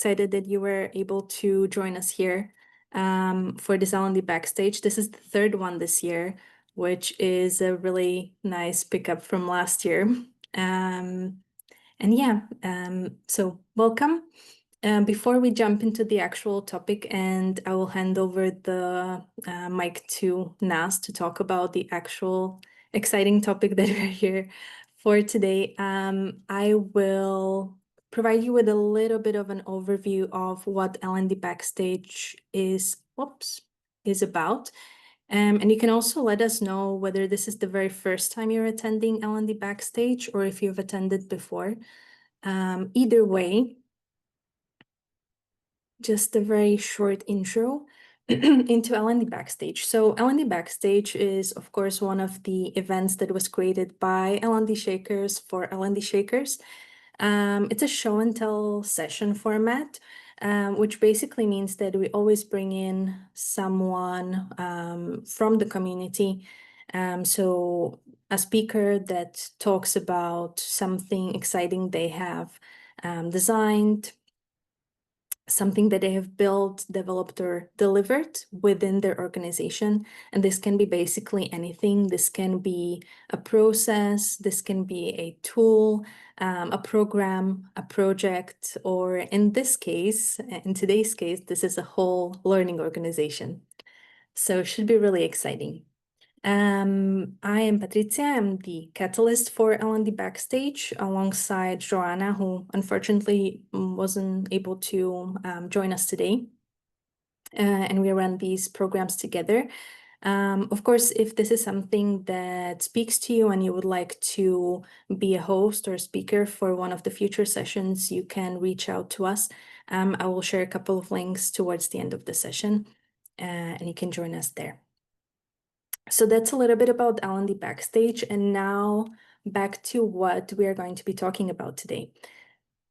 excited that you were able to join us here for this L&D Backstage. This is the third one this year, which is a really nice pickup from last year. So welcome. Before we jump into the actual topic, and I will hand over the mic to Nas to talk about the actual exciting topic that we're here for today, I will provide you with a little bit of an overview of what L&D Backstage is about. And you can also let us know whether this is the very first time you're attending L&D Backstage or if you've attended before. Either way, just a very short intro into L&D Backstage. So L&D Backstage is, of course, one of the events that was created by L&D Shakers for L&D Shakers. It's a show and tell session format, which basically means that we always bring in someone from the community. So a speaker that talks about something exciting they have designed, something that they have built, developed, or delivered within their organization. And this can be basically anything. This can be a process, this can be a tool, a program, a project, or in this case, in today's case, this is a whole learning organization. So it should be really exciting. I am Patricia. I'm the catalyst for L&D Backstage alongside Joanna, who unfortunately wasn't able to join us today. And we run these programs together. Of course, if this is something that speaks to you and you would like to be a host or speaker for one of the future sessions, you can reach out to us. I will share a couple of links towards the end of the session, and you can join us there. So that's a little bit about L&D Backstage, and now back to what we are going to be talking about today.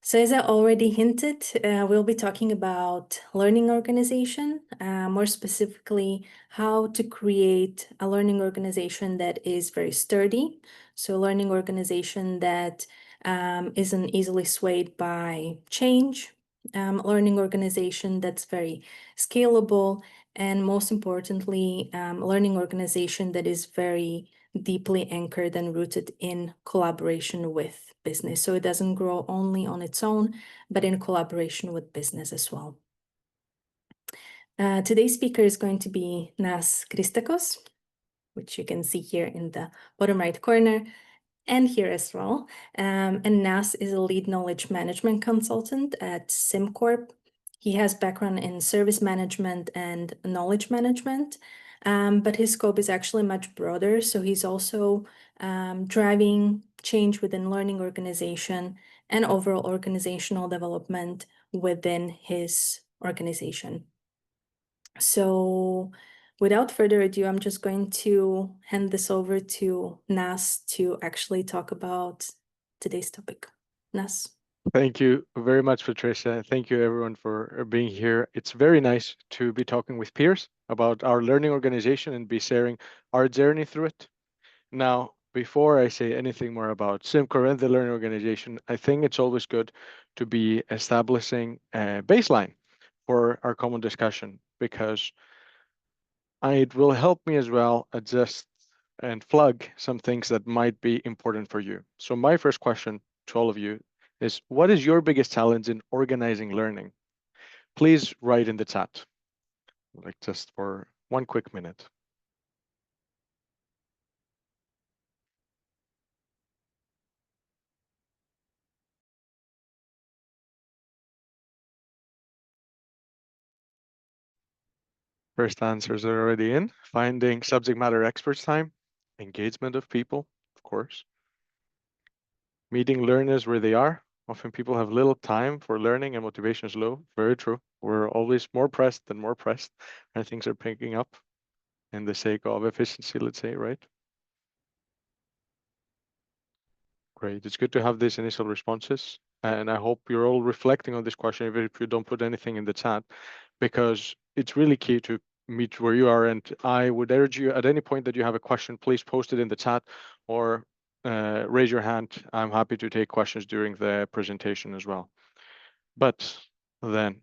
So as I already hinted, we'll be talking about learning organization, more specifically, how to create a learning organization that is very sturdy. So a learning organization that isn't easily swayed by change, learning organization that's very scalable, and most importantly, learning organization that is very deeply anchored and rooted in collaboration with business. So it doesn't grow only on its own, but in collaboration with business as well. Today's speaker is going to be Nas Christakos, which you can see here in the bottom right corner, and here as well. And Nas is a lead knowledge management consultant at SimCorp. He has background in service management and knowledge management, but his scope is actually much broader. So he's also driving change within learning organization and overall organizational development within his organization. So without further ado, I'm just going to hand this over to Nas to actually talk about today's topic. Nas. Thank you very much, Patricia. Thank you, everyone, for being here. It's very nice to be talking with peers about our learning organization and be sharing our journey through it. Now, before I say anything more about SimCorp and the learning organization, I think it's always good to be establishing a baseline for our common discussion, because it will help me as well adjust and plug some things that might be important for you. So my first question to all of you is, what is your biggest challenge in organizing learning? Please write in the chat, like just for 1 quick minute. First answers are already in. Finding subject matter experts time, engagement of people, of course. Meeting learners where they are. Often people have little time for learning and motivation is low. Very true. We're always more pressed than more pressed, and things are picking up in the sake of efficiency, let's say, right? Great. It's good to have these initial responses. And I hope you're all reflecting on this question, even if you don't put anything in the chat, because it's really key to meet where you are. And I would urge you at any point that you have a question, please post it in the chat or raise your hand. I'm happy to take questions during the presentation as well. But then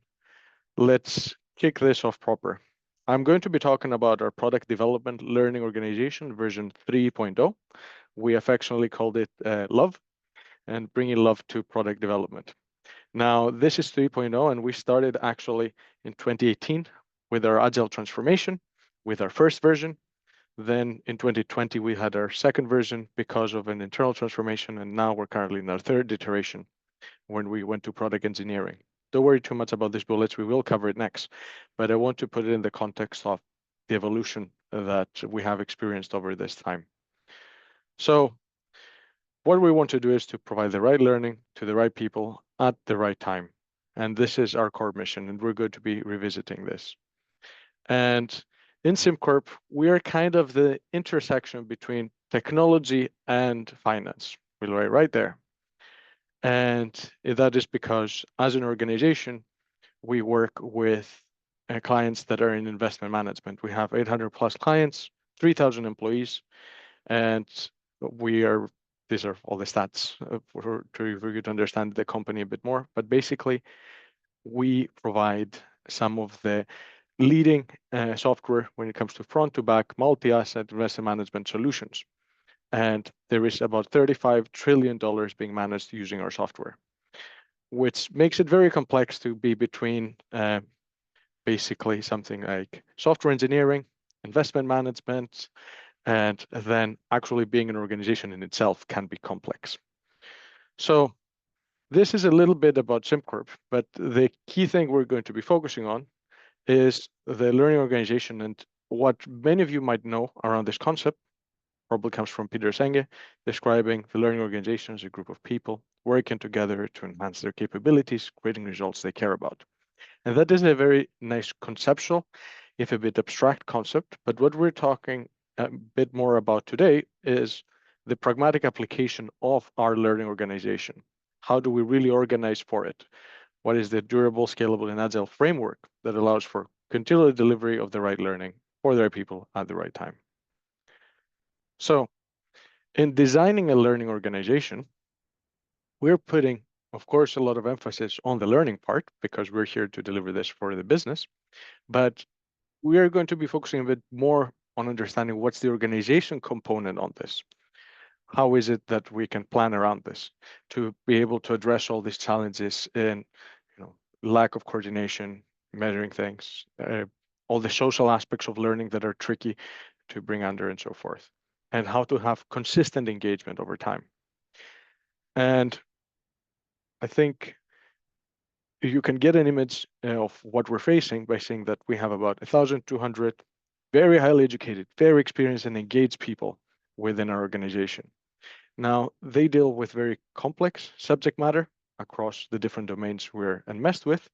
let's kick this off proper. I'm going to be talking about our product development learning organization version 3.0. We affectionately called it Love, and bringing love to product development. Now, this is 3.0, and we started actually in 2018 with our Agile transformation, with our first version. Then in 2020, we had our second version because of an internal transformation, and now we're currently in our third iteration when we went to product engineering. Don't worry too much about these bullets, we will cover it next, but I want to put it in the context of the evolution that we have experienced over this time. So what we want to do is to provide the right learning to the right people at the right time. And this is our core mission, and we're going to be revisiting this. And in SimCorp, we are kind of the intersection between technology and finance. We'll write right there. And that is because as an organization, we work with clients that are in investment management. We have 800 plus clients, 3,000 employees, and these are all the stats for you to understand the company a bit more. But basically, we provide some of the leading software when it comes to front to back multi-asset investment management solutions. And there is about $35 trillion being managed using our software, which makes it very complex to be between basically something like software engineering, investment management, and then actually being an organization in itself can be complex. So this is a little bit about SimCorp, but the key thing we're going to be focusing on is the learning organization. And what many of you might know around this concept probably comes from Peter Senge, describing the learning organization as a group of people working together to enhance their capabilities, creating results they care about. And that is a very nice conceptual, if a bit abstract concept, but what we're talking a bit more about today is the pragmatic application of our learning organization. How do we really organize for it? What is the durable, scalable, and agile framework that allows for continual delivery of the right learning for the right people at the right time? So in designing a learning organization, we're putting, of course, a lot of emphasis on the learning part because we're here to deliver this for the business, but we are going to be focusing a bit more on understanding what's the organization component on this. How is it that we can plan around this to be able to address all these challenges in, lack of coordination, measuring things, all the social aspects of learning that are tricky to bring under and so forth, and how to have consistent engagement over time. And I think you can get an image of what we're facing by saying that we have about 1,200 very highly educated, very experienced and engaged people within our organization. Now, they deal with very complex subject matter across the different domains we're enmeshed with,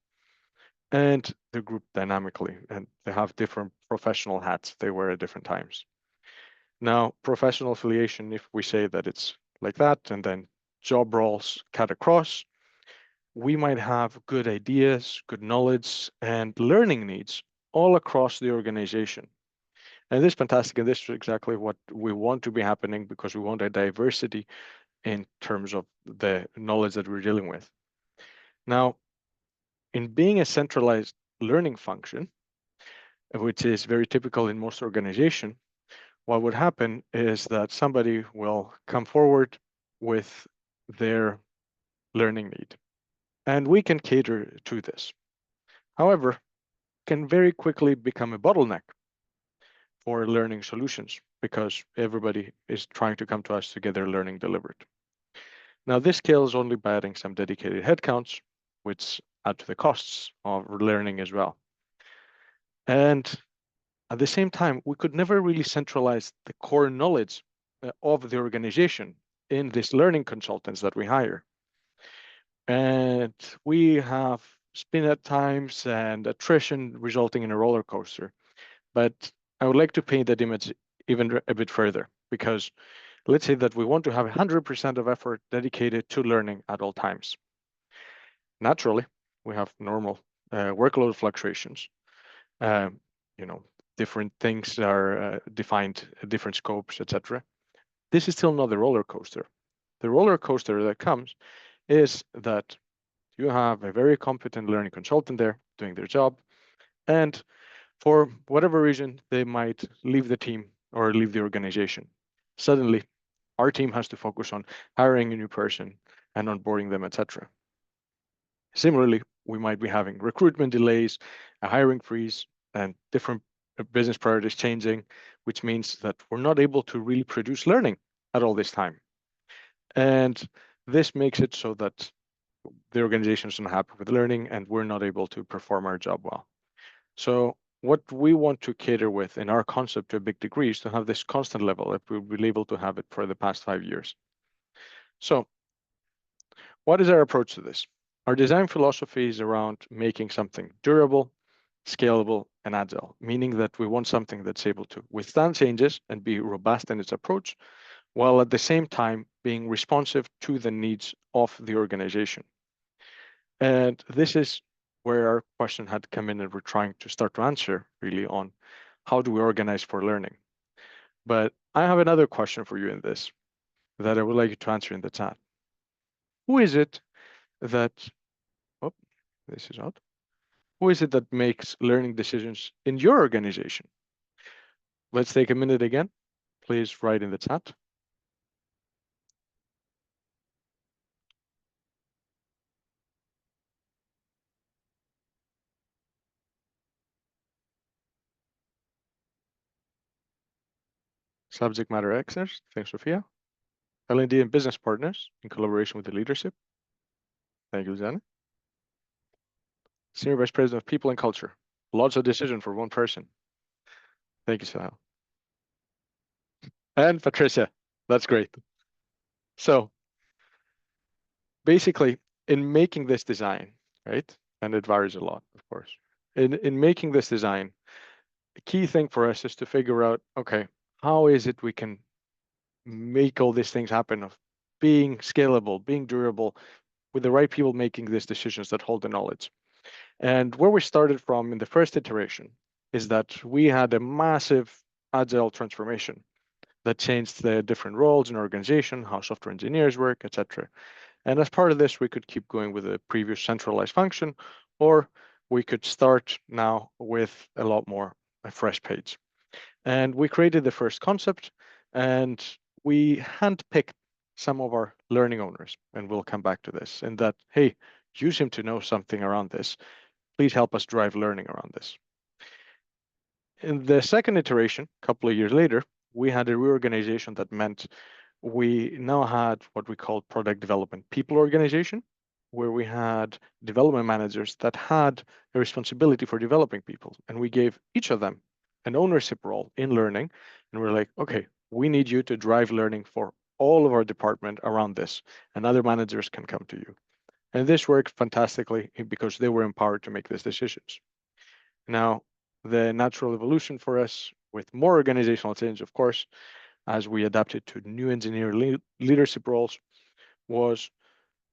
and they're grouped dynamically, and they have different professional hats they wear at different times. Now, professional affiliation, if we say that it's like that, and then job roles cut across, we might have good ideas, good knowledge, and learning needs all across the organization. And this is fantastic, and this is exactly what we want to be happening because we want a diversity in terms of the knowledge that we're dealing with. Now, in being a centralized learning function, which is very typical in most organizations, what would happen is that somebody will come forward with their learning need, and we can cater to this. However, can very quickly become a bottleneck for learning solutions because everybody is trying to come to us to get their learning delivered. Now, this scales only by adding some dedicated headcounts, which add to the costs of learning as well. And at the same time, we could never really centralize the core knowledge of the organization in these learning consultants that we hire. And we have spin at times and attrition resulting in a roller coaster. But I would like to paint that image even a bit further, because let's say that we want to have 100% of effort dedicated to learning at all times. Naturally, we have normal workload fluctuations. Different things are defined, different scopes, etc. This is still not the roller coaster. The roller coaster that comes is that You have a very competent learning consultant there doing their job, and for whatever reason, they might leave the team or leave the organization. Suddenly, our team has to focus on hiring a new person and onboarding them, etc. Similarly, we might be having recruitment delays, a hiring freeze, and different business priorities changing, which means that we're not able to really produce learning at all this time. And this makes it so that the organization is not happy with learning and we're not able to perform our job well. So what we want to cater with in our concept to a big degree is to have this constant level if we've been able to have it for the past 5 years. So what is our approach to this? Our design philosophy is around making something durable, scalable, and agile, meaning that we want something that's able to withstand changes and be robust in its approach, while at the same time being responsive to the needs of the organization. And this is where our question had come in and we're trying to start to answer really on how do we organize for learning. But I have another question for you in this that I would like you to answer in the chat. Who is it that, oh, this is out. Who is it that makes learning decisions in your organization? Let's take a minute again. Please write in the chat. Subject matter experts, thanks, Sophia. L&D and business partners in collaboration with the leadership. Thank you, Zana. Senior Vice President of People and Culture. Lots of decision for one person. Thank you, Sahil. And Patricia, that's great. So basically, in making this design, right, and it varies a lot, of course. In making this design, the key thing for us is to figure out, okay, how is it we can make all these things happen of being scalable, being durable, with the right people making these decisions that hold the knowledge. And where we started from in the first iteration is that we had a massive agile transformation that changed the different roles in organization, how software engineers work, etc. And as part of this, we could keep going with a previous centralized function, or we could start now with a lot more a fresh page. And we created the first concept, and we handpicked some of our learning owners, and we'll come back to this, and that, hey, you seem to know something around this. Please help us drive learning around this. In the second iteration, a couple of years later, we had a reorganization that meant we now had what we called product development people organization, where we had development managers that had a responsibility for developing people. And we gave each of them an ownership role in learning. And we're like, okay, we need you to drive learning for all of our department around this, and other managers can come to you. And this worked fantastically because they were empowered to make these decisions. Now, the natural evolution for us with more organizational change, of course, as we adapted to new engineer leadership roles, was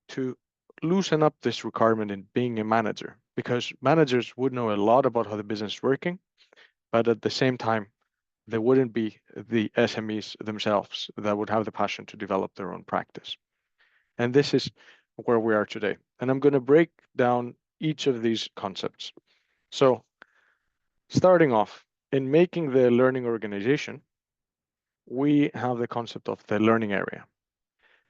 to loosen up this requirement in being a manager, because managers would know a lot about how the business is working, but at the same time, they wouldn't be the SMEs themselves that would have the passion to develop their own practice. And this is where we are today. And I'm going to break down each of these concepts. So starting off, in making the learning organization, we have the concept of the learning area.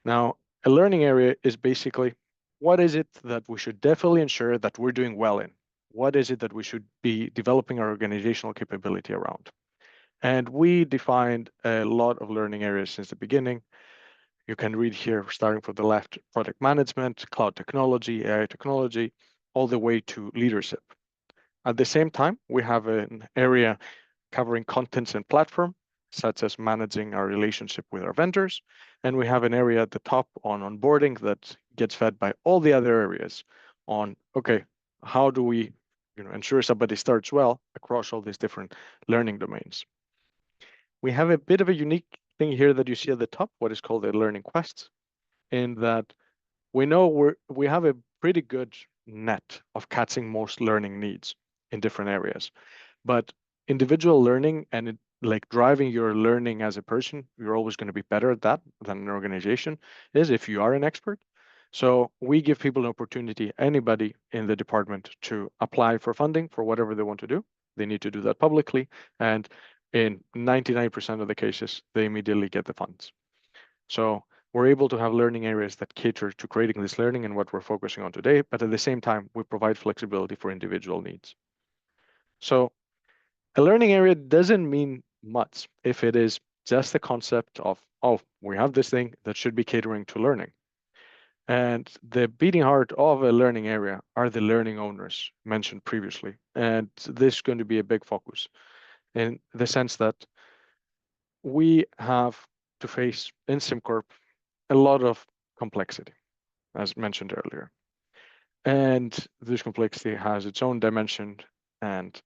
Now, a learning area is basically, what is it that we should definitely ensure that we're doing well in? What is it that we should be developing our organizational capability around? And we defined a lot of learning areas since the beginning. You can read here, starting from the left, product management, cloud technology, AI technology, all the way to leadership. At the same time, we have an area covering contents and platform, such as managing our relationship with our vendors. And we have an area at the top on onboarding that gets fed by all the other areas on, okay, how do we ensure somebody starts well across all these different learning domains. We have a bit of a unique thing here that you see at the top, what is called a learning quest, in that we know we have a pretty good net of catching most learning needs in different areas. But individual learning and like driving your learning as a person, you're always going to be better at that than an organization is if you are an expert. So we give people an opportunity, anybody in the department, to apply for funding for whatever they want to do. They need to do that publicly, and in 99% of the cases, they immediately get the funds. So we're able to have learning areas that cater to creating this learning and what we're focusing on today, but at the same time, we provide flexibility for individual needs. So a learning area doesn't mean much if it is just the concept of, oh, we have this thing that should be catering to learning. And the beating heart of a learning area are the learning owners mentioned previously. And this is going to be a big focus in the sense that we have to face in SimCorp a lot of complexity, as mentioned earlier. And this complexity has its own dimension, and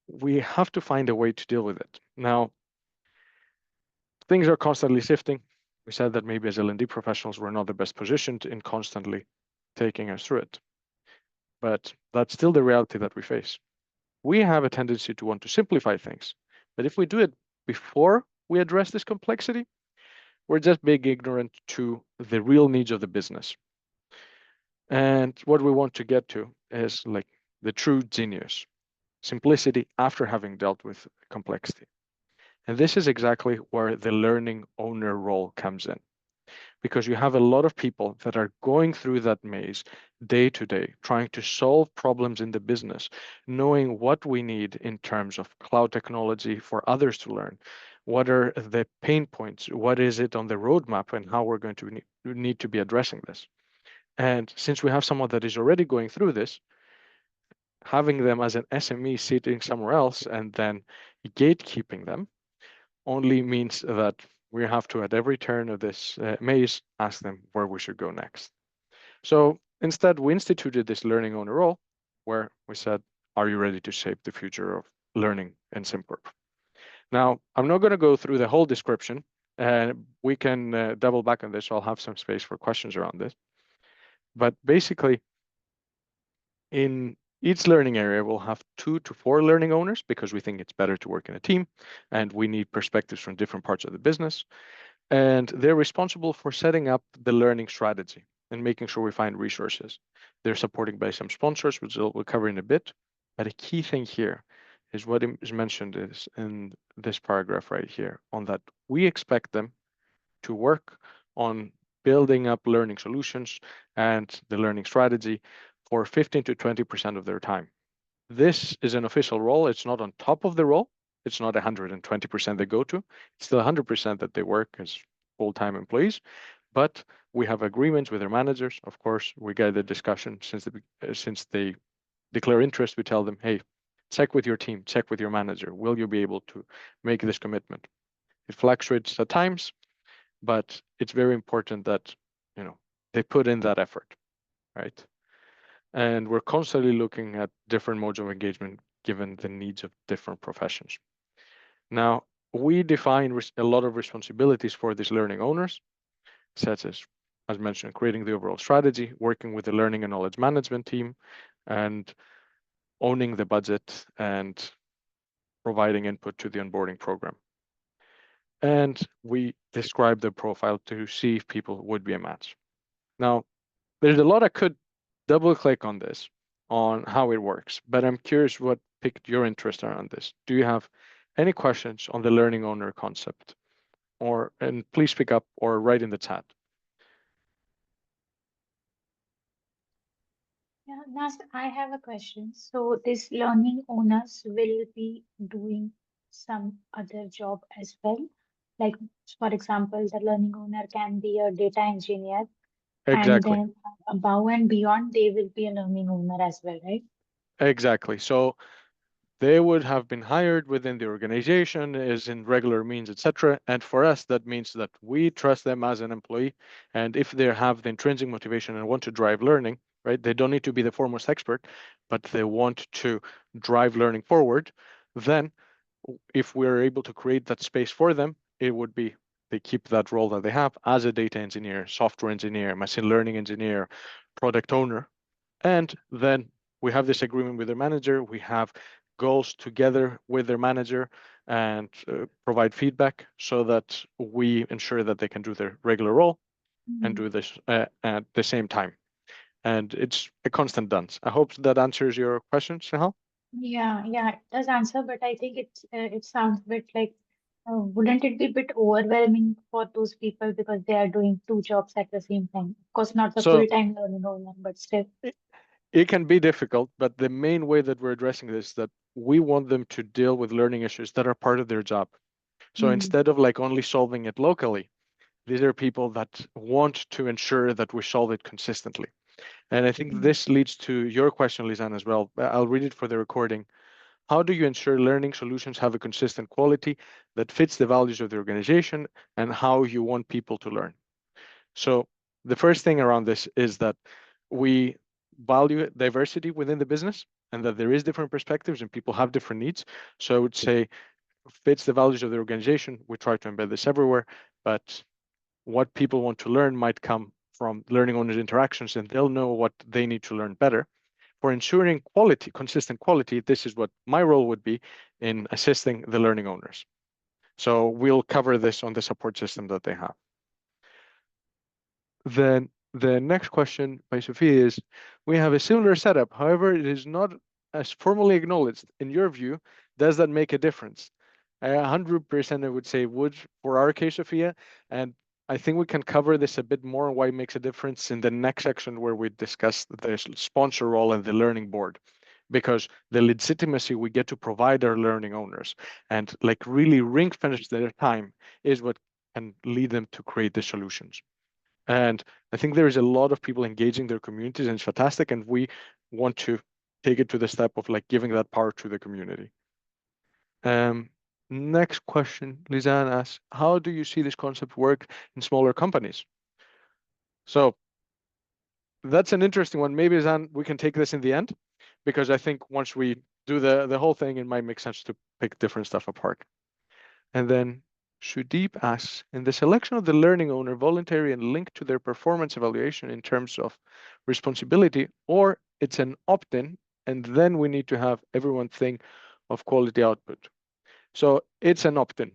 we have to find a way to deal with it. Now, things are constantly shifting. We said that maybe as L&D professionals, we're not the best positioned in constantly taking us through it. But that's still the reality that we face. We have a tendency to want to simplify things. But if we do it before we address this complexity, we're just being ignorant to the real needs of the business. And what we want to get to is like the true genius, simplicity after having dealt with complexity. And this is exactly where the learning owner role comes in, because you have a lot of people that are going through that maze day to day, trying to solve problems in the business, knowing what we need in terms of cloud technology for others to learn. What are the pain points? What is it on the roadmap, and how we're going to need to be addressing this? And since we have someone that is already going through this, having them as an SME sitting somewhere else and then gatekeeping them only means that we have to, at every turn of this maze, ask them where we should go next. So instead, we instituted this learning owner role where we said, are you ready to shape the future of learning in SimCorp? Now, I'm not going to go through the whole description, and we can double back on this. So I'll have some space for questions around this. But basically, in each learning area, we'll have 2 to 4 learning owners because we think it's better to work in a team and we need perspectives from different parts of the business. And they're responsible for setting up the learning strategy and making sure we find resources. They're supported by some sponsors, which we'll cover in a bit. But a key thing here is what is mentioned is in this paragraph right here, on that we expect them to work on building up learning solutions and the learning strategy for 15 to 20% of their time. This is an official role. It's not on top of the role. It's not 120% they go to. It's still 100% that they work as full-time employees. But we have agreements with their managers. Of course, we get the discussion since they declare interest. We tell them, hey, check with your team, check with your manager. Will you be able to make this commitment? It fluctuates at times, but it's very important that they put in that effort, right? And we're constantly looking at different modes of engagement given the needs of different professions. Now, we define a lot of responsibilities for these learning owners, such as mentioned, creating the overall strategy, working with the learning and knowledge management team, and owning the budget and providing input to the onboarding program. And we describe the profile to see if people would be a match. Now, there's a lot I could double click on this, on how it works, but I'm curious what piqued your interest around this. Do you have any questions on the learning owner concept? And please pick up or write in the chat. Yeah, Nast, I have a question. So these learning owners will be doing some other job as well. Like, for example, the learning owner can be a data engineer, and Exactly. then above and beyond, they will be a learning owner as well, right? Exactly. So they would have been hired within the organization as in regular means, etc. And for us, that means that we trust them as an employee. And if they have the intrinsic motivation and want to drive learning, right, they don't need to be the foremost expert, but they want to drive learning forward, then if we're able to create that space for them, it would be they keep that role that they have as a data engineer, software engineer, machine learning engineer, product owner. And then we have this agreement with their manager. We have goals together with their manager and provide feedback so that we ensure that they can do their regular role. and do this at the same time. And it's a constant dance. I hope that answers your question, Snehal. Yeah, yeah, it does answer, but I think it sounds a bit like wouldn't it be a bit overwhelming for those people because they are doing two jobs at the same time? Of course, not the So full-time learning owner, but still. it can be difficult, but the main way that we're addressing this is that we want them to deal with learning issues that are part of their job. So Mm, instead of like only solving it locally, these are people that want to ensure that we solve it consistently. And I think mm, this leads to your question, Lisanne, as well. I'll read it for the recording. How do you ensure learning solutions have a consistent quality that fits the values of the organization and how you want people to learn? So the first thing around this is that we value diversity within the business and that there is different perspectives and people have different needs. So I would say fits the values of the organization. We try to embed this everywhere, but what people want to learn might come from learning owners' interactions and they'll know what they need to learn better. For ensuring quality, consistent quality, this is what my role would be in assisting the learning owners. So we'll cover this on the support system that they have. Then the next question by Sophia is, we have a similar setup. However, it is not as formally acknowledged. In your view, does that make a difference? 100% I would say would for our case, Sophia. And I think we can cover this a bit more why it makes a difference in the next section where we discuss the sponsor role and the learning board. Because the legitimacy we get to provide our learning owners and like really ring fence their time is what can lead them to create the solutions. And I think there is a lot of people engaging their communities and it's fantastic. And we want to take it to the step of like giving that power to the community. Next question, Lisanne asks, how do you see this concept work in smaller companies? So that's an interesting one. Maybe, Lisanne, we can take this in the end, because I think once we do the whole thing, it might make sense to pick different stuff apart. And then Sudeep asks, in the selection of the learning owner, voluntary and linked to their performance evaluation in terms of responsibility, or it's an opt-in, and then we need to have everyone think of quality output. So it's an opt-in,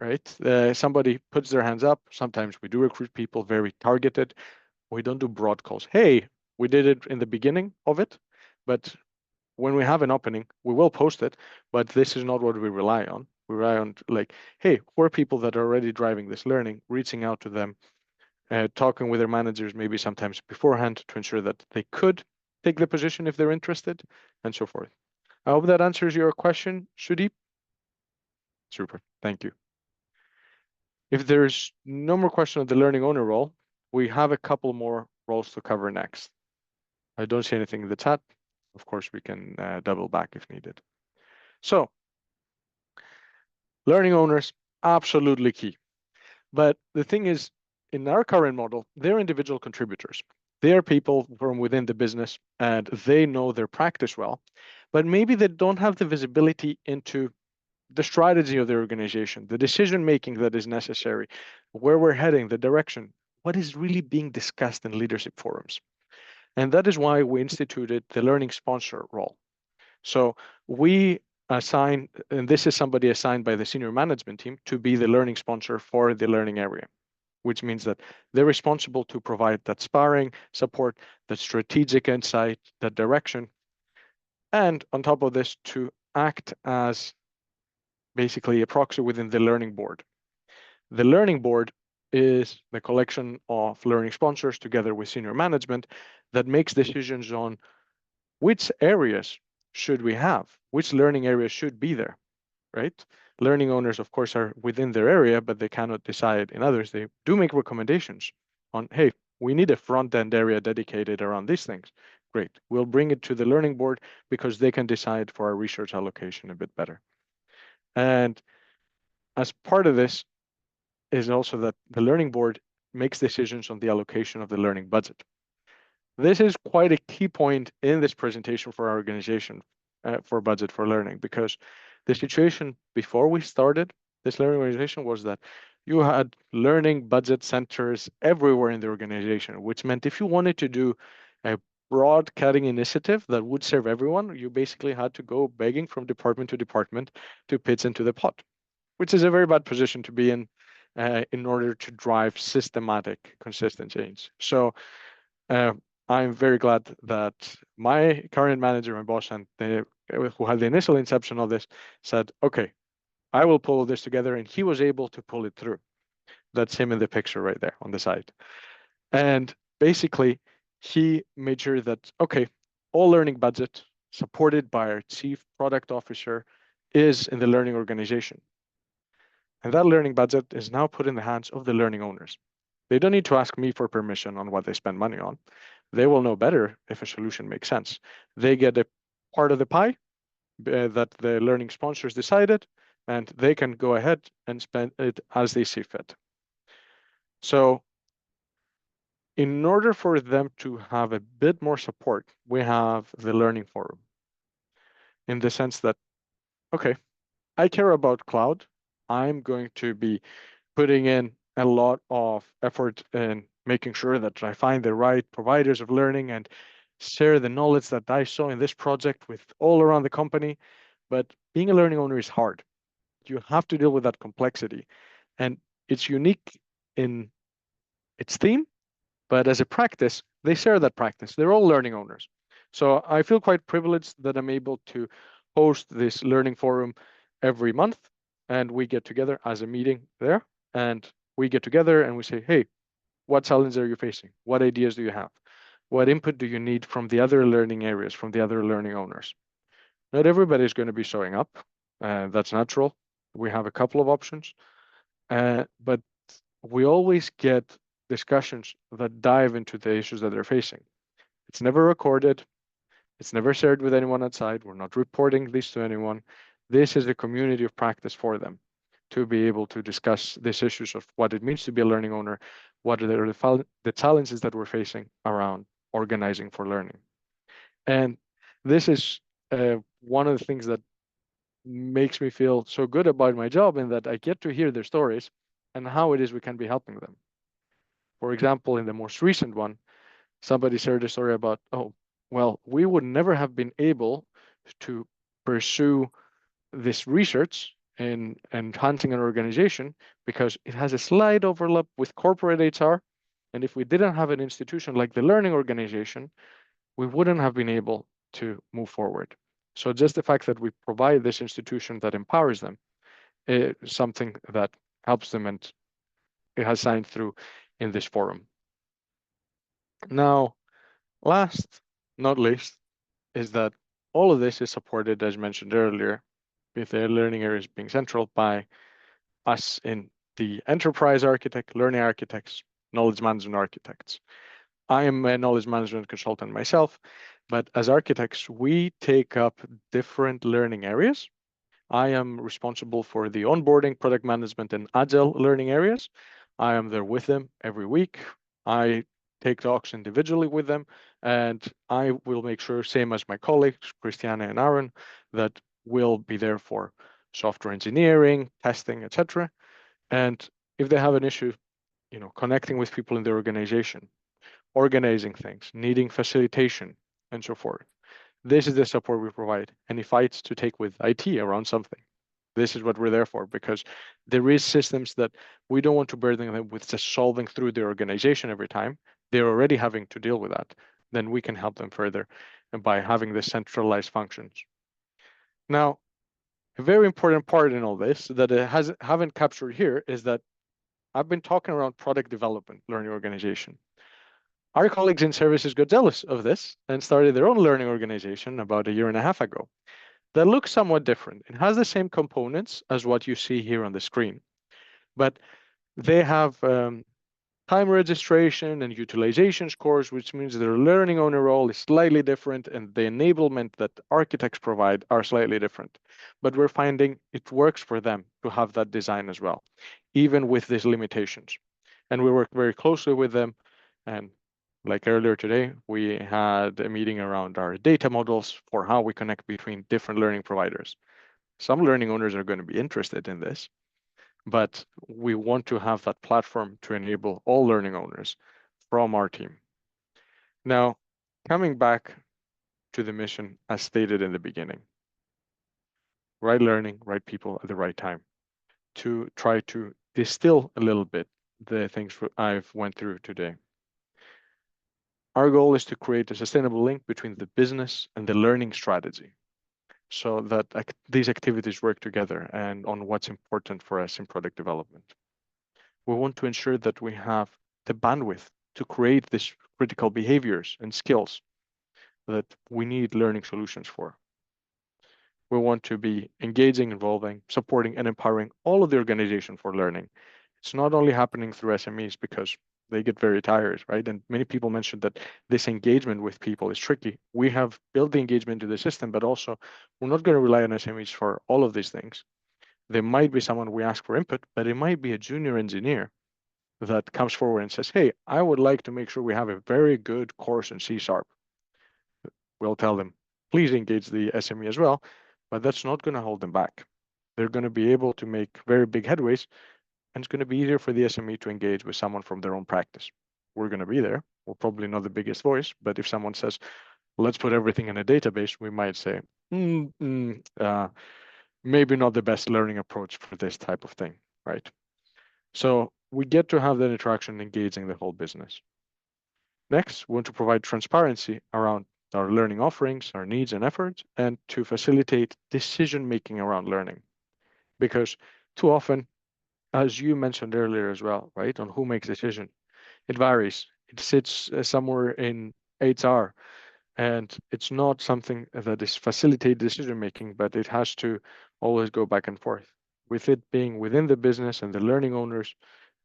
right? Somebody puts their hands up. Sometimes we do recruit people very targeted. We don't do broad calls. Hey, we did it in the beginning of it, but when we have an opening, we will post it, but this is not what we rely on. We rely on like, hey, who are people that are already driving this learning, reaching out to them, talking with their managers, maybe sometimes beforehand to ensure that they could take the position if they're interested, and so forth. I hope that answers your question, Sudeep. Super, thank you. If there's no more question of the learning owner role, we have a couple more roles to cover next. I don't see anything in the chat. Of course, we can double back if needed. So, learning owners, absolutely key. But the thing is, in our current model, they're individual contributors. They are people from within the business and they know their practice well, but maybe they don't have the visibility into the strategy of the organization, the decision making that is necessary, where we're heading, the direction, what is really being discussed in leadership forums. And that is why we instituted the learning sponsor role. So we assign, and this is somebody assigned by the senior management team to be the learning sponsor for the learning area, which means that they're responsible to provide that sparring, support, that strategic insight, that direction, and on top of this, to act as basically a proxy within the learning board. The learning board is the collection of learning sponsors together with senior management that makes decisions on which areas should we have, which learning areas should be there, right? Learning owners, of course, are within their area, but they cannot decide in others. They do make recommendations on, hey, we need a front end area dedicated around these things. Great, we'll bring it to the learning board because they can decide for our research allocation a bit better. And as part of this is also that the learning board makes decisions on the allocation of the learning budget. This is quite a key point in this presentation for our organization for budget for learning, because the situation before we started this learning organization was that you had learning budget centers everywhere in the organization, which meant if you wanted to do a broad cutting initiative that would serve everyone, you basically had to go begging from department to department to pitch into the pot, which is a very bad position to be in in order to drive systematic, consistent change. So I'm very glad that my current manager, my boss, and who had the initial inception of this said, okay, I will pull this together. And he was able to pull it through. That's him in the picture right there on the side. And basically, he made sure that, okay, all learning budget supported by our chief product officer is in the learning organization. And that learning budget is now put in the hands of the learning owners. They don't need to ask me for permission on what they spend money on. They will know better if a solution makes sense. They get a part of the pie that the learning sponsors decided, and they can go ahead and spend it as they see fit. So in order for them to have a bit more support, we have the learning forum in the sense that, okay, I care about cloud. I'm going to be putting in a lot of effort in making sure that I find the right providers of learning and share the knowledge that I saw in this project with all around the company. But being a learning owner is hard. You have to deal with that complexity. And it's unique in its theme, but as a practice, they share that practice. They're all learning owners. So I feel quite privileged that I'm able to host this learning forum every month. And we get together as a meeting there. And we get together and we say, hey, what challenges are you facing? What ideas do you have? What input do you need from the other learning areas, from the other learning owners? Not everybody is going to be showing up. That's natural. We have a couple of options. But we always get discussions that dive into the issues that they're facing. It's never recorded. It's never shared with anyone outside. We're not reporting this to anyone. This is a community of practice for them to be able to discuss these issues of what it means to be a learning owner, what are the challenges that we're facing around organizing for learning. And this is one of the things that makes me feel so good about my job, in that I get to hear their stories and how it is we can be helping them. For example, in the most recent one, somebody shared a story about, oh, well, we would never have been able to pursue this research in enhancing an organization because it has a slight overlap with corporate HR. And if we didn't have an institution like the learning organization, we wouldn't have been able to move forward. So just the fact that we provide this institution that empowers them is something that helps them, and it has signed through in this forum. Now, last, not least, is that all of this is supported, as mentioned earlier, with the learning areas being central by us in the enterprise architect, learning architects, knowledge management architects. I am a knowledge management consultant myself, but as architects, we take up different learning areas. I am responsible for the onboarding, product management, and agile learning areas. I am there with them every week. I take talks individually with them, and I will make sure, same as my colleagues, Christiane and Aaron, that we'll be there for software engineering, testing, etc. And if they have an issue, connecting with people in the organization, organizing things, needing facilitation, and so forth, this is the support we provide. Any fights to take with IT around something, this is what we're there for, because there is systems that we don't want to burden them with just solving through the organization every time. They're already having to deal with that. Then we can help them further by having the centralized functions. Now, a very important part in all this that I haven't captured here is that I've been talking around product development, learning organization. Our colleagues in services got jealous of this and started their own learning organization about a year and a half ago. That looks somewhat different. It has the same components as what you see here on the screen, but they have time registration and utilization scores, which means their learning owner role is slightly different, and the enablement that architects provide are slightly different. But we're finding it works for them to have that design as well, even with these limitations. And we work very closely with them. And like earlier today, we had a meeting around our data models for how we connect between different learning providers. Some learning owners are going to be interested in this, but we want to have that platform to enable all learning owners from our team. Now, coming back to the mission as stated in the beginning, right learning, right people at the right time, to try to distill a little bit the things I've went through today. Our goal is to create a sustainable link between the business and the learning strategy, so that these activities work together and on what's important for us in product development. We want to ensure that we have the bandwidth to create these critical behaviors and skills that we need learning solutions for. We want to be engaging, involving, supporting, and empowering all of the organization for learning. It's not only happening through SMEs because they get very tired, right? And many people mentioned that this engagement with people is tricky. We have built the engagement into the system, but also we're not going to rely on SMEs for all of these things. There might be someone we ask for input, but it might be a junior engineer that comes forward and says, hey, I would like to make sure we have a very good course in C#. We'll tell them, please engage the SME as well, but that's not going to hold them back. They're going to be able to make very big headways, and it's going to be easier for the SME to engage with someone from their own practice. We're going to be there. We're probably not the biggest voice, but if someone says, let's put everything in a database, we might say, maybe not the best learning approach for this type of thing, right? So we get to have that interaction engaging the whole business. Next, we want to provide transparency around our learning offerings, our needs and efforts, and to facilitate decision-making around learning. Because too often, as you mentioned earlier as well, right, on who makes decision, it varies. It sits somewhere in HR, and it's not something that is facilitated decision-making, but it has to always go back and forth. With it being within the business and the learning owners,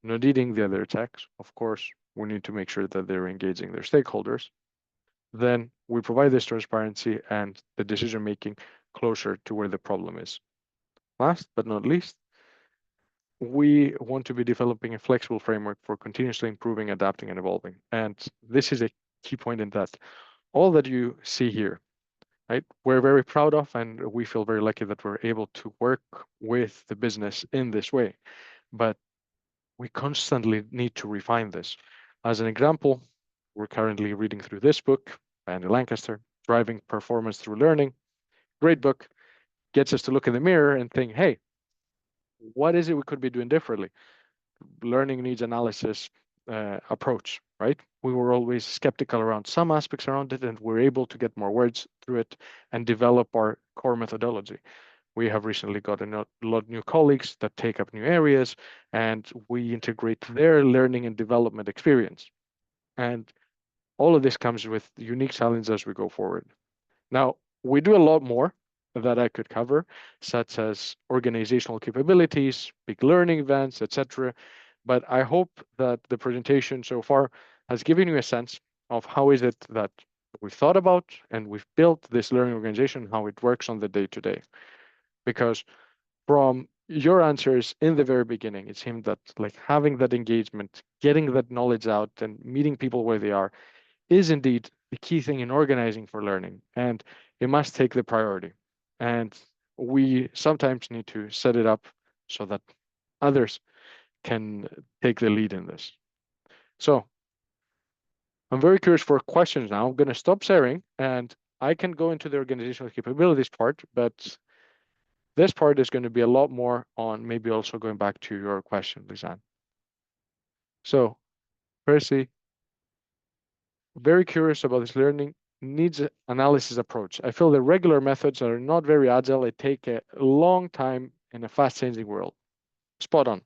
not eating the other techs, of course, we need to make sure that they're engaging their stakeholders. Then we provide this transparency and the decision-making closer to where the problem is. Last but not least, we want to be developing a flexible framework for continuously improving, adapting, and evolving. And this is a key point in that all that you see here, right, we're very proud of, and we feel very lucky that we're able to work with the business in this way. But we constantly need to refine this. As an example, we're currently reading through this book by Andy Lancaster, Driving Performance Through Learning. Great book, gets us to look in the mirror and think, hey, what is it we could be doing differently? Learning needs analysis approach, right? We were always skeptical around some aspects around it, and we're able to get more words through it and develop our core methodology. We have recently got a lot of new colleagues that take up new areas, and we integrate their learning and development experience. And all of this comes with unique challenges as we go forward. Now, we do a lot more that I could cover, such as organizational capabilities, big learning events, etc. But I hope that the presentation so far has given you a sense of how is it that we've thought about and we've built this learning organization, how it works on the day-to-day. Because from your answers in the very beginning, it seemed that like having that engagement, getting that knowledge out and meeting people where they are is indeed the key thing in organizing for learning, and it must take the priority. And we sometimes need to set it up so that others can take the lead in this. So I'm very curious for questions now. I'm going to stop sharing and I can go into the organizational capabilities part, but this part is going to be a lot more on maybe also going back to your question, Lisanne. So, Percy, very curious about this learning needs analysis approach. I feel the regular methods are not very agile. They take a long time in a fast-changing world. Spot on.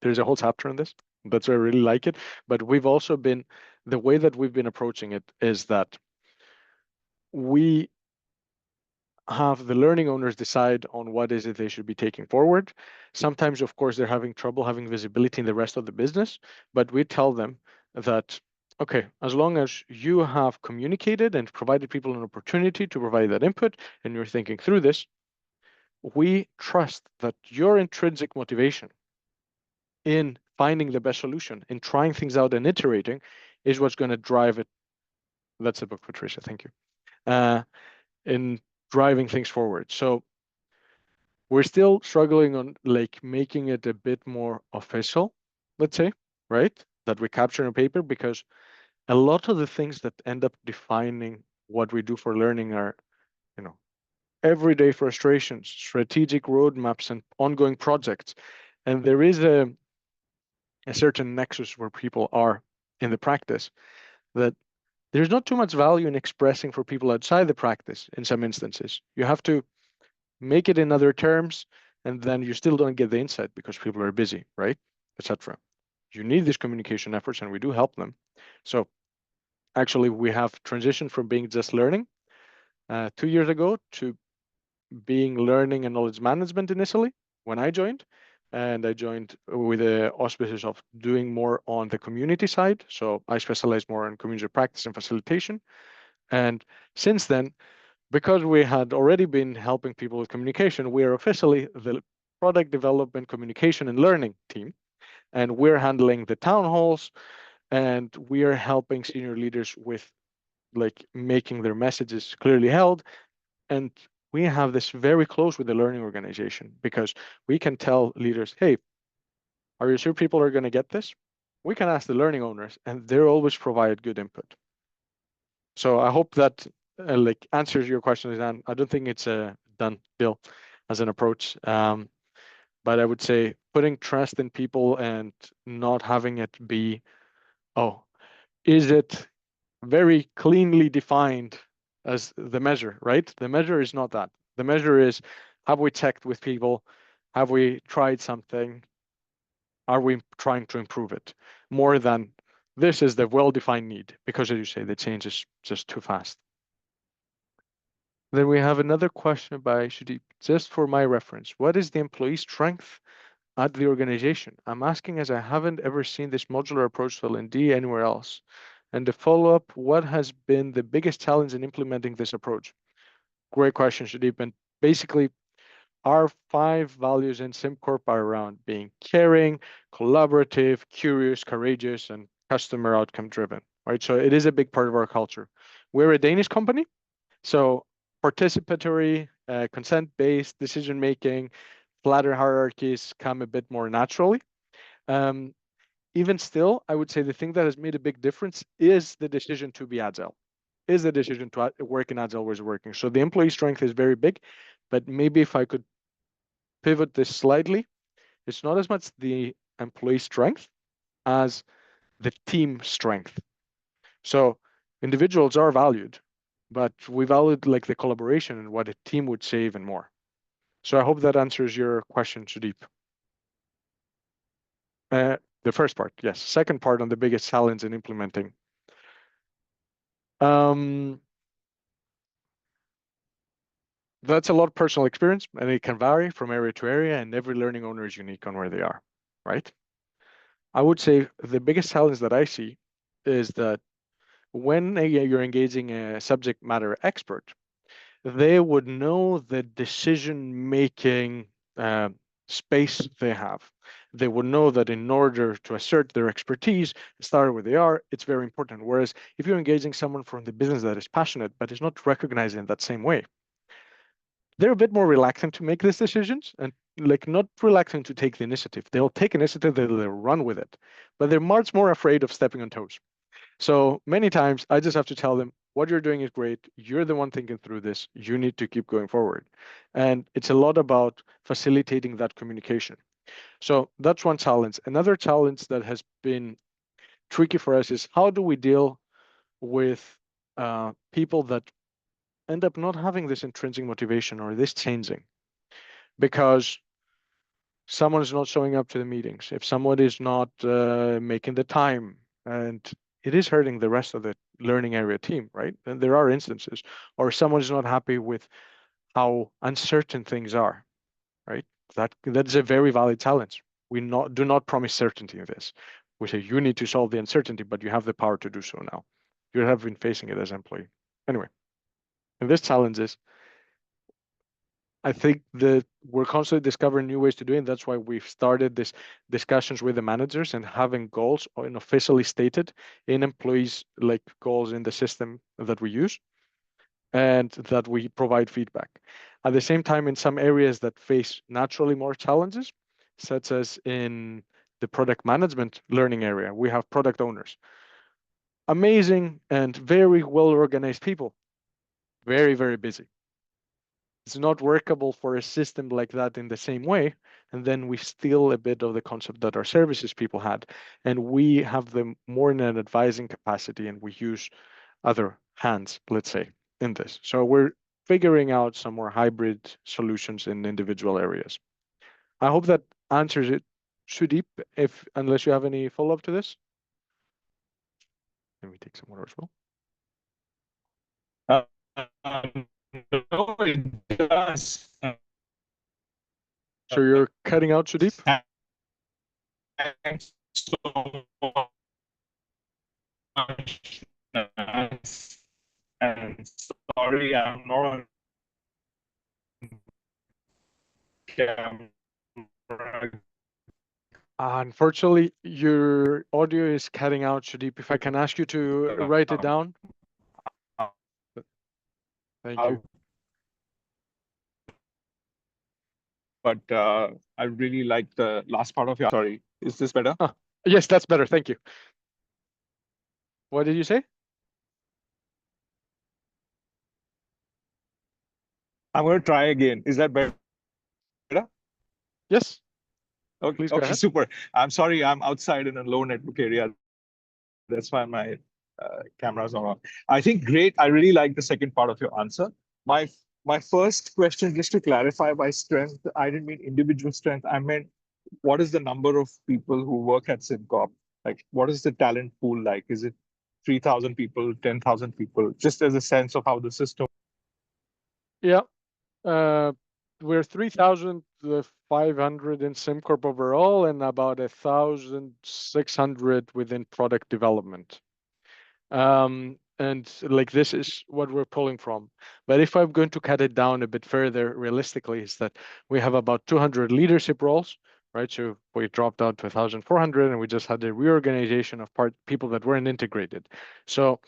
There's a whole chapter on this. That's why I really like it. But we've also been, the way that we've been approaching it is that we have the learning owners decide on what is it they should be taking forward. Sometimes, of course, they're having trouble having visibility in the rest of the business, but we tell them that, okay, as long as you have communicated and provided people an opportunity to provide that input and you're thinking through this, we trust that your intrinsic motivation in finding the best solution, in trying things out and iterating is what's going to drive it. That's a book, Patricia, thank you. In driving things forward. So we're still struggling on like making it a bit more official, let's say, right? That we capture in paper, because a lot of the things that end up defining what we do for learning are, everyday frustrations, strategic roadmaps, and ongoing projects. And there is a certain nexus where people are in the practice that there's not too much value in expressing for people outside the practice in some instances. You have to make it in other terms, and then you still don't get the insight because people are busy, right? Etc. You need these communication efforts, and we do help them. So actually, we have transitioned from being just learning 2 years ago to being learning and knowledge management initially when I joined. And I joined with the auspices of doing more on the community side. So I specialize more in community practice and facilitation. And since then, because we had already been helping people with communication, we are officially the product development, communication, and learning team. And we're handling the town halls, and we are helping senior leaders with like making their messages clearly held. And we have this very close with the learning organization because we can tell leaders, hey, are you sure people are going to get this? We can ask the learning owners, and they're always provide good input. So I hope that like answers your question, Dan. I don't think it's a done deal as an approach. But I would say putting trust in people and not having it be, oh, is it very cleanly defined as the measure, right? The measure is not that. The measure is, have we checked with people? Have we tried something? Are we trying to improve it? More than this is the well-defined need, because as you say, the change is just too fast. Then we have another question by Shudi, just for my reference. What is the employee strength at the organization? I'm asking as I haven't ever seen this modular approach to L&D anywhere else. And the follow-up, what has been the biggest challenge in implementing this approach? Great question, Sudeep. And basically, our 5 values in SimCorp are around being caring, collaborative, curious, courageous, and customer outcome driven, right? So it is a big part of our culture. We're a Danish company, so participatory, consent-based decision-making, flatter hierarchies come a bit more naturally. Even still, I would say the thing that has made a big difference is the decision to be Agile, is the decision to work in Agile ways of working. So the employee strength is very big, but maybe if I could pivot this slightly, it's not as much the employee strength as the team strength. So individuals are valued, but we valued like the collaboration and what a team would say even more. So I hope that answers your question, Sudeep. The first part, yes. Second part on the biggest challenge in implementing. That's a lot of personal experience, and it can vary from area to area, and every learning owner is unique on where they are, right? I would say the biggest challenge that I see is that when you're engaging a subject matter expert, they would know the decision-making space they have. They would know that in order to assert their expertise, start where they are, it's very important. Whereas if you're engaging someone from the business that is passionate, but is not recognized in that same way, they're a bit more reluctant to make these decisions and like not reluctant to take the initiative. They'll take initiative, they'll run with it, but they're much more afraid of stepping on toes. So many times I just have to tell them, what you're doing is great. You're the one thinking through this. You need to keep going forward. And it's a lot about facilitating that communication. So that's one challenge. Another challenge that has been tricky for us is how do we deal with people that end up not having this intrinsic motivation or this changing because someone is not showing up to the meetings, if someone is not making the time, and it is hurting the rest of the learning area team, right? And there are instances, or someone is not happy with how uncertain things are, right? That's a very valid challenge. We do not promise certainty in this. We say you need to solve the uncertainty, but you have the power to do so now. You have been facing it as an employee. Anyway, and this challenge is, I think that we're constantly discovering new ways to do it. And that's why we've started this discussions with the managers and having goals and officially stated in employees like goals in the system that we use and that we provide feedback. At the same time, in some areas that face naturally more challenges, such as in the product management learning area, we have product owners. Amazing and very well organized people, very, very busy. it's not workable for a system like that in the same way. And then we steal a bit of the concept that our services people had, and we have them more in an advising capacity, and we use other hands, let's say, in this. So we're figuring out some more hybrid solutions in individual areas. I hope that answers it, Sudeep, unless you have any follow-up to this. Let me take some water as well. No, it does. So you're cutting out, Sudeep? Thanks so much. And sorry, I'm not on camera. Unfortunately, your audio is cutting out, Sudeep. If I can ask you to write it down. Thank you. But I really like the last part of your. Sorry, is this better? Yes, that's better. Thank you. What did you say? I'm going to try again. Is that better? Yes. Okay, Please go ahead. super. I'm sorry, I'm outside in a low network area. That's why my camera's not on. I think great. I really like the second part of your answer. My first question, just to clarify by strength, I didn't mean individual strength. I meant what is the number of people who work at SimCorp? Like, what is the talent pool like? Is it 3,000 people, 10,000 people? Just as a sense of how the system. Yeah. We're 3,500 in SimCorp overall, and about 1,600 within product development. And like this is what we're pulling from. But if I'm going to cut it down a bit further, realistically, is that we have about 200 leadership roles, right? So we dropped down to 1,400, and we just had a reorganization of people that weren't integrated. So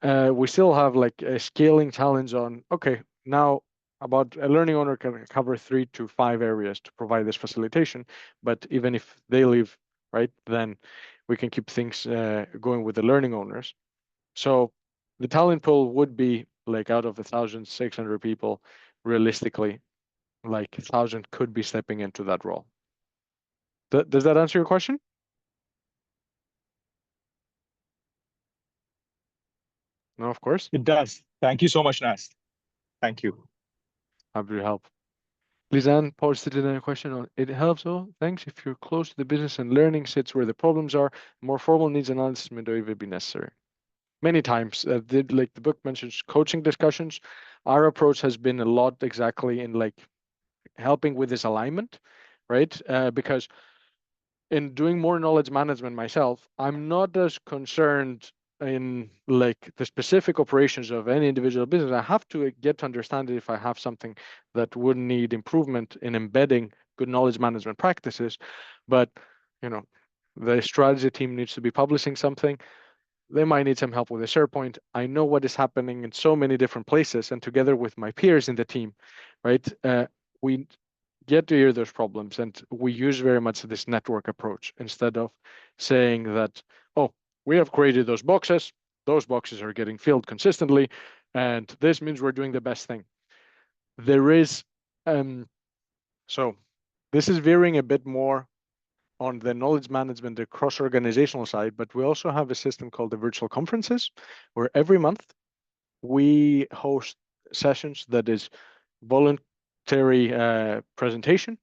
we still have like a scaling challenge on, okay, now about a learning owner can cover 3 to 5 areas to provide this facilitation. But even if they leave, right, then we can keep things going with the learning owners. So the talent pool would be like out of 1,600 people, realistically, like 1,000 could be stepping into that role. Does that answer your question? No, of course. It does. Thank you so much, Nas. Thank you. Happy to help. Lizanne posted in a question on it helps. Oh, thanks. If you're close to the business and learning sits where the problems are, more formal needs analysis may even be necessary. Many times, like the book mentions coaching discussions. Our approach has been a lot exactly in like helping with this alignment, right? Because in doing more knowledge management myself, I'm not as concerned in like the specific operations of any individual business. I have to get to understand it if I have something that would need improvement in embedding good knowledge management practices. But you know, the strategy team needs to be publishing something. They might need some help with a SharePoint. I know what is happening in so many different places, and together with my peers in the team, right, we get to hear those problems, and we use very much this network approach instead of saying that, oh, we have created those boxes are getting filled consistently, and this means we're doing the best thing. There is, so this is veering a bit more on the knowledge management, the cross-organizational side, but we also have a system called the virtual conferences, where every month we host sessions that is voluntary presentation.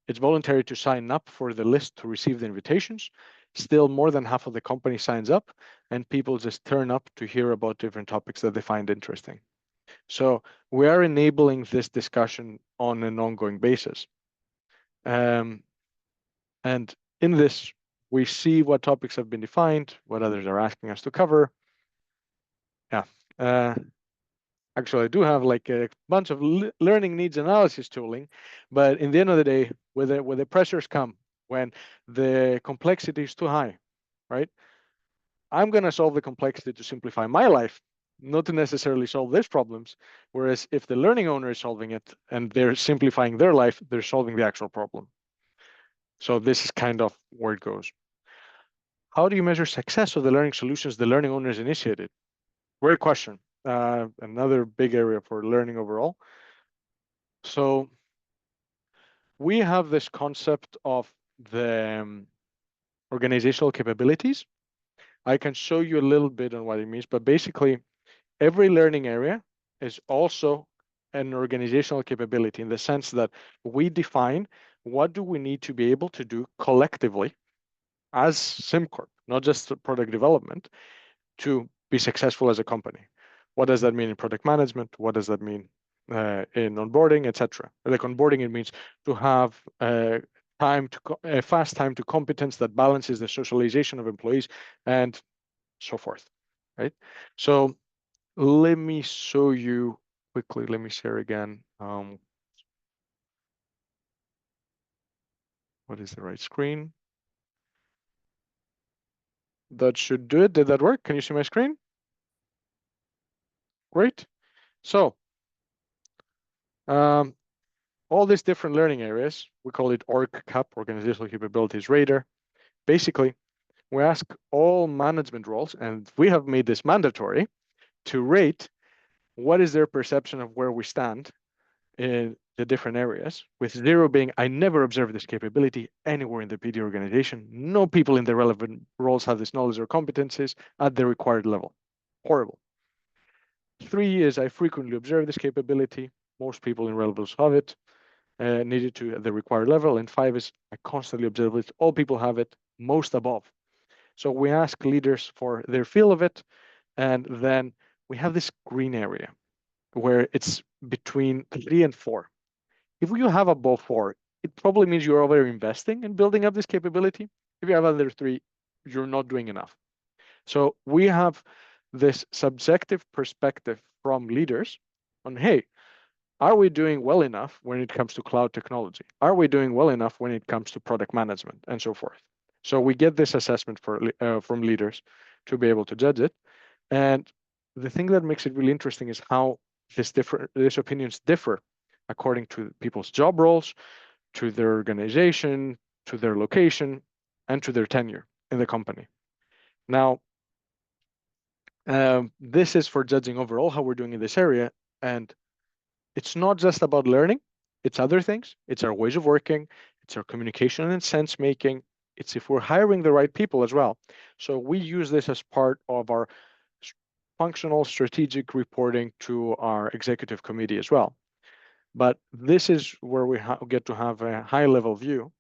It's voluntary to sign up for the list to receive the invitations. Still, more than half of the company signs up, and people just turn up to hear about different topics that they find interesting. So we are enabling this discussion on an ongoing basis. And in this, we see what topics have been defined, what others are asking us to cover. Yeah. Actually, I do have like a bunch of learning needs analysis tooling, but in the end of the day, where the pressures come, when the complexity is too high, right? I'm going to solve the complexity to simplify my life, not to necessarily solve these problems. Whereas if the learning owner is solving it and they're simplifying their life, they're solving the actual problem. So this is kind of where it goes. How do you measure success of the learning solutions the learning owners initiated? Great question. Another big area for learning overall. So we have this concept of the organizational capabilities. I can show you a little bit on what it means, but basically every learning area is also an organizational capability in the sense that we define what do we need to be able to do collectively as SimCorp, not just product development, to be successful as a company. What does that mean in product management? What does that mean in onboarding, etc.? Like onboarding, it means to have a fast time to competence that balances the socialization of employees and so forth, right? So let me show you quickly. Let me share again. What is the right screen? That should do it. Did that work? Can you see my screen? Great. So all these different learning areas, we call it OrgCap, Organizational Capabilities Radar. Basically, we ask all management roles, and we have made this mandatory, to rate what is their perception of where we stand in the different areas, with 0 being, I never observed this capability anywhere in the PD organization. No people in the relevant roles have this knowledge or competencies at the required level. Horrible. 3 is, I frequently observe this capability. Most people in relevance have it, needed to at the required level. And 5 is, I constantly observe it. All people have it, most above. So we ask leaders for their feel of it. And then we have this green area where it's between 3 and 4. If you have above 4, it probably means you're over investing in building up this capability. If you have under 3, you're not doing enough. So we have this subjective perspective from leaders on, hey, are we doing well enough when it comes to cloud technology? Are we doing well enough when it comes to product management and so forth? So we get this assessment from leaders to be able to judge it. And the thing that makes it really interesting is how these opinions differ according to people's job roles, to their organization, to their location, and to their tenure in the company. Now, this is for judging overall how we're doing in this area. And it's not just about learning, it's other things. It's our ways of working, it's our communication and sense making. It's if we're hiring the right people as well. So we use this as part of our functional strategic reporting to our executive committee as well. But this is where we get to have a high level view.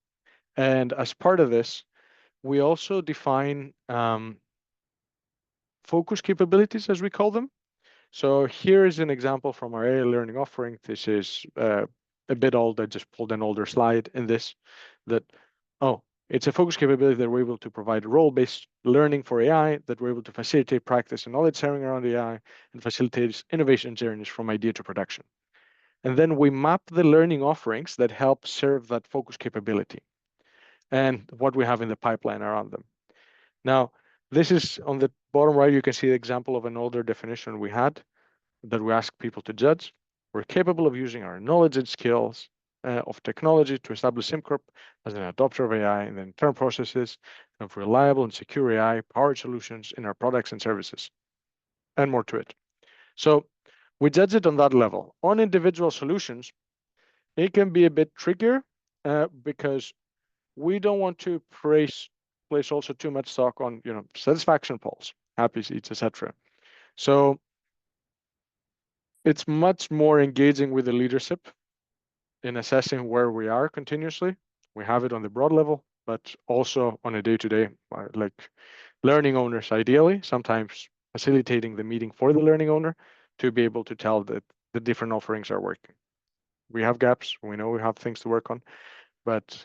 And as part of this, we also define focus capabilities, as we call them. So here is an example from our AI learning offering. This is a bit old. I just pulled an older slide in this it's a focus capability that we're able to provide role-based learning for AI, that we're able to facilitate practice and knowledge sharing around AI and facilitate innovation journeys from idea to production. And then we map the learning offerings that help serve that focus capability and what we have in the pipeline around them. Now, this is on the bottom right, you can see the example of an older definition we had that we ask people to judge. We're capable of using our knowledge and skills of technology to establish SimCorp as an adopter of AI and internal processes of reliable and secure AI-powered solutions in our products and services, and more to it. So we judge it on that level. On individual solutions, it can be a bit trickier because we don't want to place also too much stock on satisfaction polls, happy seats, etc. So it's much more engaging with the leadership in assessing where we are continuously. We have it on the broad level, but also on a day-to-day, like learning owners, ideally, sometimes facilitating the meeting for the learning owner to be able to tell that the different offerings are working. We have gaps, we know we have things to work on, but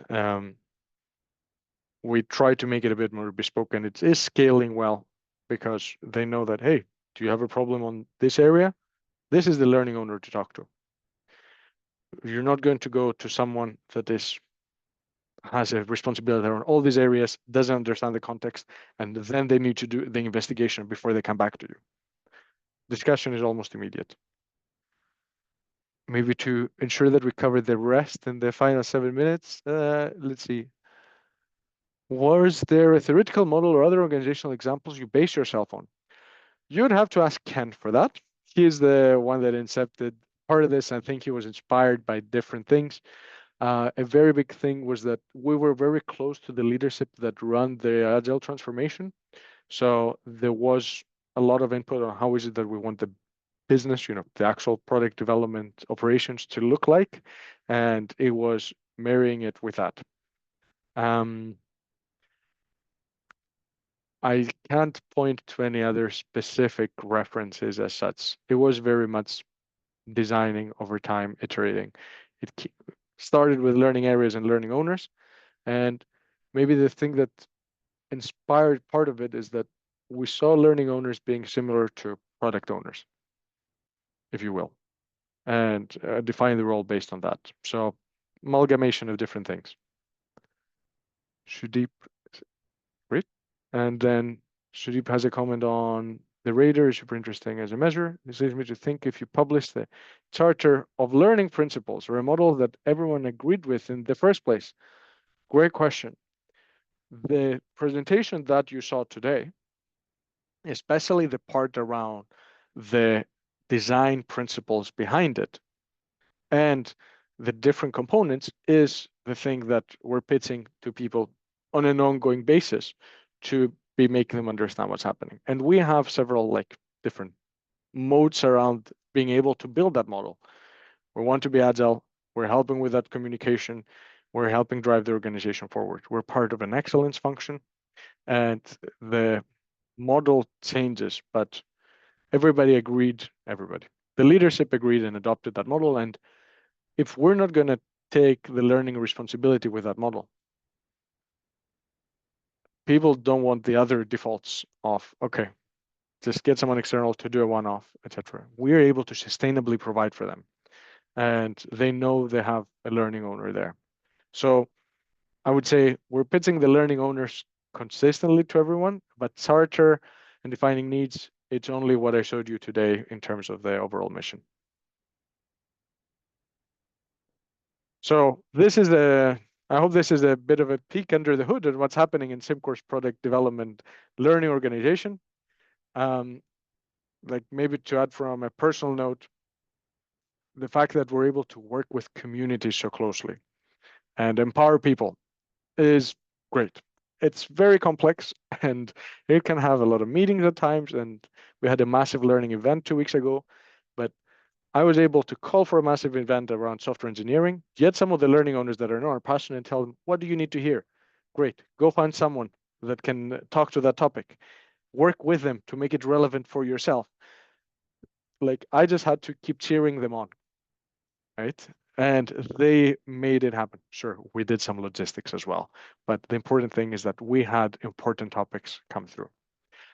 we try to make it a bit more bespoke, and it is scaling well because they know that, hey, do you have a problem on this area? This is the learning owner to talk to. You're not going to go to someone that has a responsibility on all these areas, doesn't understand the context, and then they need to do the investigation before they come back to you. Discussion is almost immediate. Maybe to ensure that we cover the rest in the final 7 minutes, let's see. Was there a theoretical model or other organizational examples you base yourself on? You'd have to ask Ken for that. He is the one that incepted part of this. I think he was inspired by different things. A very big thing was that we were very close to the leadership that run the Agile transformation. So there was a lot of input on how is it that we want the business, the actual product development operations to look like, and it was marrying it with that. I can't point to any other specific references as such. It was very much designing over time, iterating. It started with learning areas and learning owners. And maybe the thing that inspired part of it is that we saw learning owners being similar to product owners, if you will, and define the role based on that. So amalgamation of different things. Sudeep, great. And then Sudeep has a comment on the radar is super interesting as a measure. This leads me to think if you publish the charter of learning principles or a model that everyone agreed with in the first place. Great question. The presentation that you saw today, especially the part around the design principles behind it and the different components, is the thing that we're pitching to people on an ongoing basis to be making them understand what's happening. And we have several different modes around being able to build that model. We want to be agile. We're helping with that communication. We're helping drive the organization forward. We're part of an excellence function, and the model changes, but everybody agreed, the leadership agreed and adopted that model. And if we're not going to take the learning responsibility with that model, people don't want the other defaults of, okay, just get someone external to do a one-off, etc. We're able to sustainably provide for them, and they know they have a learning owner there. So I would say we're pitching the learning owners consistently to everyone, but charter and defining needs, it's only what I showed you today in terms of the overall mission. So I hope this is a bit of a peek under the hood at what's happening in SimCorp's product development learning organization. Maybe to add from a personal note, the fact that we're able to work with communities so closely and empower people is great. It's very complex, and it can have a lot of meetings at times. And we had a massive learning event 2 weeks ago, but I was able to call for a massive event around software engineering, get some of the learning owners that are not passionate and tell them, what do you need to hear? Great, go find someone that can talk to that topic. Work with them to make it relevant for yourself. I just had to keep cheering them on, right? And they made it happen. Sure, we did some logistics as well, but the important thing is that we had important topics come through.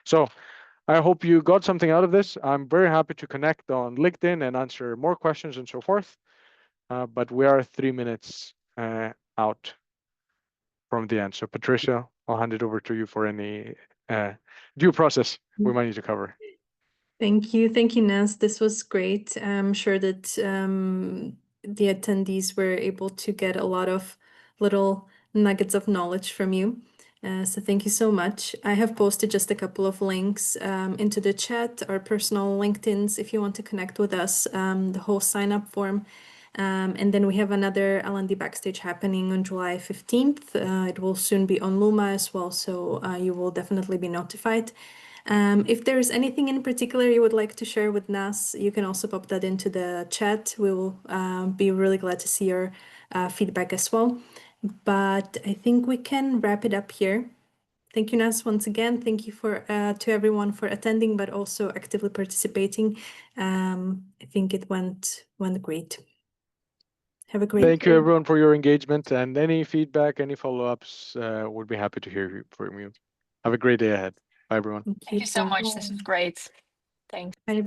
So I hope you got something out of this. I'm very happy to connect on LinkedIn and answer more questions and so forth. But we are 3 minutes out from the end. So Patricia, I'll hand it over to you for any due process we might need to cover. Thank you, Naz. This was great. I'm sure that the attendees were able to get a lot of little nuggets of knowledge from you. So thank you so much. I have posted just a couple of links into the chat, our personal LinkedIns, if you want to connect with us, the whole sign-up form. And then we have another L&D Backstage happening on July 15th. It will soon be on Luma as well, so you will definitely be notified. If there is anything in particular you would like to share with Naz, you can also pop that into the chat. We will be really glad to see your feedback as well. But I think we can wrap it up here. Thank you, Naz, once again. Thank you to everyone for attending, but also actively participating. I think it went great. Have a great day. Thank you, everyone, for your engagement, and any feedback, any follow-ups, would be happy to hear from you. Have a great day ahead. Bye, everyone. Thank you so much. This is great. Thanks. Bye, everyone.